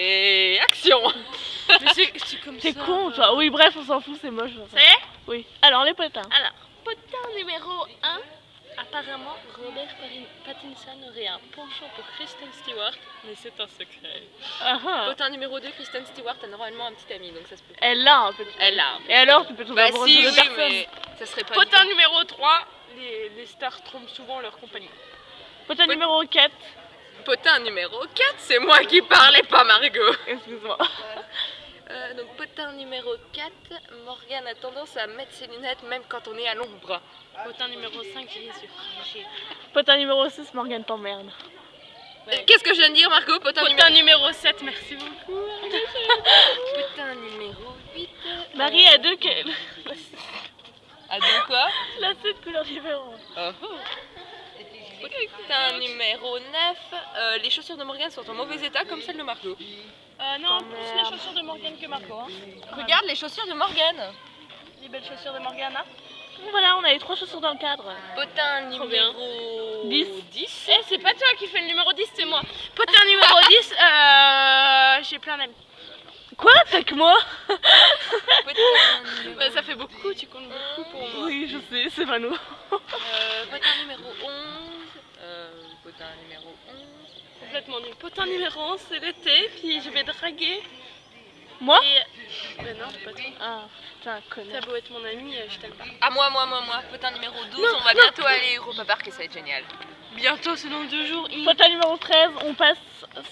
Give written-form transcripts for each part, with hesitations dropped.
Et action. Mais c'est comme ça. T'es con, toi. Oui, bref, on s'en fout, c'est moche. Ça y est? Oui. Alors, les potins. Alors, potin numéro 1. Apparemment, Robert Pattinson aurait un penchant pour Kristen Stewart, mais c'est un secret. Potin numéro 2, Kristen Stewart a normalement un petit ami, donc ça se peut. Elle l'a un peu. Elle a. Et alors, tu peux tomber Bah amoureuse si, de oui, personne. mais ça serait pas. Potin numéro 3, les stars trompent souvent leur compagnie. Potin numéro 4. Potin numéro 4, c'est moi qui parlais, pas Margot. Excuse-moi. Donc potin numéro 4, Morgane a tendance à mettre ses lunettes même quand on est à l'ombre. Potin numéro 5, j'ai les yeux fragile. Potin numéro 6, Morgane t'emmerde. Ouais. Qu'est-ce que je viens de dire, Margot? Potin numéro 7, merci beaucoup. Potin numéro 8. Marie a deux qu'elle. Ah donc quoi? La 7 couleurs différentes. Potin numéro 9, les chaussures de Morgane sont en mauvais état comme celles de Margot. Non, plus les chaussures de Morgane que Marco. Hein. Regarde les chaussures de Morgane. Les belles chaussures de Morgane. Hein. Voilà, on a les 3 chaussures dans le cadre. Potin numéro 10. Eh, c'est pas toi qui fais le numéro 10, c'est moi. Potin numéro 10, j'ai plein d'amis. Quoi? T'as que moi? Bah, ça fait beaucoup, tu comptes beaucoup pour moi. Oui, je sais, c'est pas nous. Potin numéro 11. Potin numéro 11. Complètement nul. Potin numéro 11, c'est l'été, puis je vais draguer. Moi? Et... Ben non, pas toi. Ah, putain, T'as connard. beau être mon ami, je t'aime pas. Ah moi. Potin numéro 12, on va bientôt aller au Europa Park et ça va être génial. Bientôt, c'est dans 2 jours. Potin numéro 13, on passe,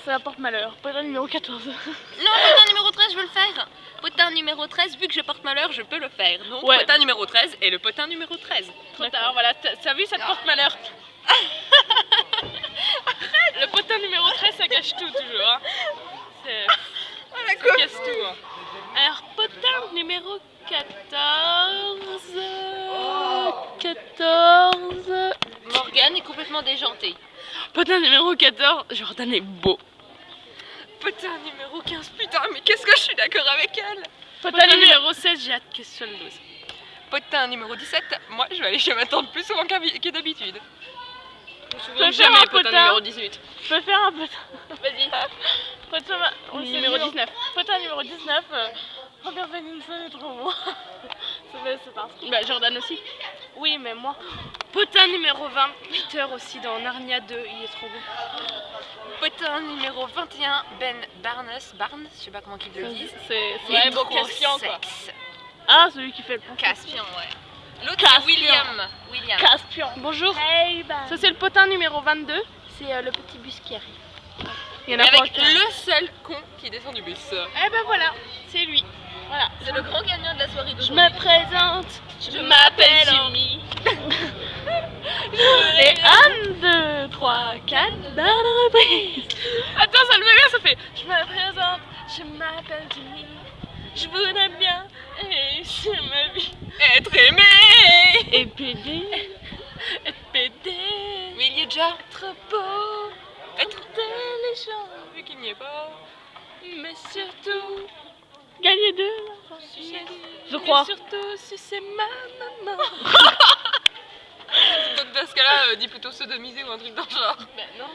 ça porte malheur. Potin numéro 14. Non, potin numéro 13, je veux le faire. Potin numéro 13, vu que je porte malheur, je peux le faire. Donc Ouais. potin numéro 13 et le potin numéro 13. Trop tard, voilà. T'as vu, ça te porte malheur. Le potin numéro 13, ça gâche tout, toujours. Hein. Ça casse tout. Hein. Alors, potin numéro 14. 14. Morgane est complètement déjantée. Potin numéro 14, Jordan est beau. Potin numéro 15, putain, mais qu'est-ce que je suis d'accord avec elle. Potin numéro 16, j'ai hâte qu'elle soit le 12. Potin numéro 17, moi je vais aller chez ma tante plus souvent que d'habitude. Donc faire jamais un potin potin. numéro 18. Je peux faire un potin. Vas-y. Potin Numéro 19. Potin numéro 19. Robert Pattinson est trop bon. C'est pas un Bah, Jordan aussi. Oui, mais moi. Potin numéro 20, Peter aussi dans Narnia 2, il est trop beau. Potin numéro 21, Ben Barnes, je sais pas comment qu'ils le disent. C'est Il est beau trop Caspian, quoi. sexe. Ah, celui qui fait le pont. Caspian, ouais. L'autre Caspian. c'est William. Caspian. Bonjour. Hey, bah. Ça c'est le potin numéro 22, c'est le petit bus qui arrive. Il y en a pas Avec aucun. le seul con qui descend du bus. Eh ben voilà, c'est lui. Voilà. C'est le grand gagnant de la soirée Je d'aujourd'hui. me présente. Je m'appelle Jimmy. Et 1, 2, 3, 4, dans la reprise. Attends, ça le fait bien, ça fait. Je me présente, je m'appelle Jimmy. Je voudrais bien réussir ma vie. Être aimé. Et PD. Être pédé. Mais il y est déjà. Trop beau. Être Intelligent. vu qu'il n'y est pas. Mais surtout. Gagner 2. Je crois. Mais surtout, si c'est ma maman. Dans ce cas-là, dis plutôt sodomiser ou un truc dans le genre. Ben non.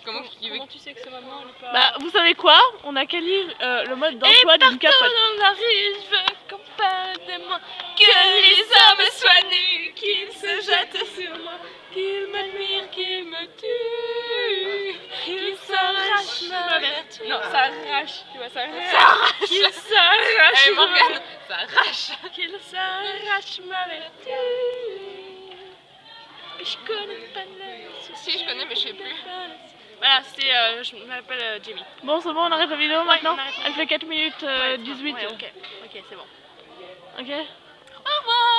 Comment Comment tu sais que c'est maman elle est pas... Bah, vous savez quoi? On a qu'à lire le mode d'emploi d'une capote. dans la rue, je veux qu'on parle de moi. Que les hommes soient nus, qu'ils se jettent sur moi, qu'ils m'admirent, qu'ils me tuent, qu'ils s'arrachent ma vertu. Non, ça arrache, tu vois, ça arrache. Qu'ils s'arrachent Eh ma Morgane, ça arrache. Qu'ils s'arrachent ma vertu. Mais je connais pas le... Si, je connais, mais je sais plus. Voilà, c'est, je m'appelle Jamie. Bon, c'est bon, on arrête la vidéo maintenant? on arrête. Elle fait 4 minutes 18. Ouais, ok, c'est bon. Ok? Au revoir.